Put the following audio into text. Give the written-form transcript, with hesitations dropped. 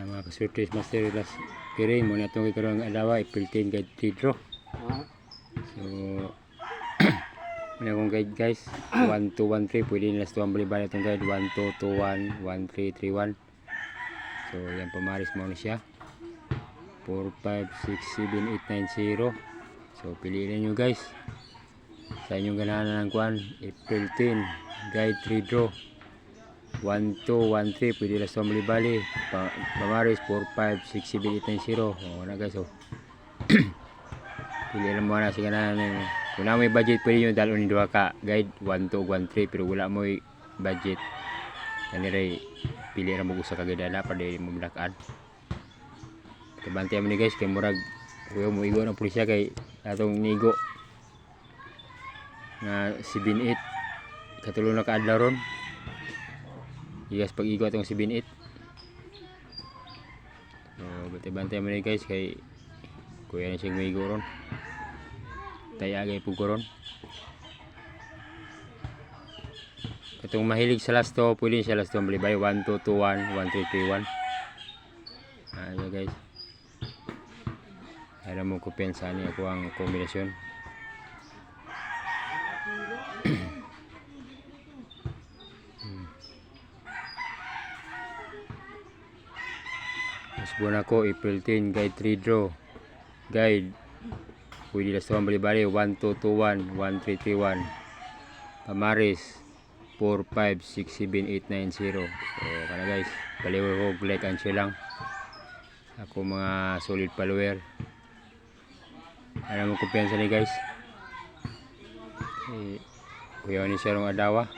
Mga kasurprise master last piring mo na itong ikaroon ng alawa April 10 guide 3 draw. So muna kong guide guys 1213 pwede nila sa tuwang balibala itong guide 1221 1331. So yan pamaris mo na siya 4567 890. So piliin nyo guys sa inyong ganahan ng kuan April 10 guide 3 draw 1213 pwede lang sa malibali pamaris 4567 890. O na guys, pili lang mo na sa ganahan kung na may budget pwede nyo dalon ni duha ka guide 1213 pero wala mo budget kaniray pili lang mo usa ka gidala para di mo blakaan. Kabantiyan mo ni guys kay murag kuya mo igo ng pulisya kay atong nigo nga 78 katulong na kaadlaw ron. Yes, pag igo atong 78. So bantay mo ni guys kay kuya na siyang migo ron tayagay po ko ron. Katong mahilig sa last to pwede siya last to balibay 1221 1331. Ayan guys, alam mo kumpensa niya ako ang kombinasyon. Mas buwan ako April 10 guide 3 draw guide pwede lang sa balibali 1221 1331 pamaris 4567 890. So kana guys, baliw ko like and share lang ako mga solid follower. Alam mo kumpensa ni guys kuya ni siya rong adawa.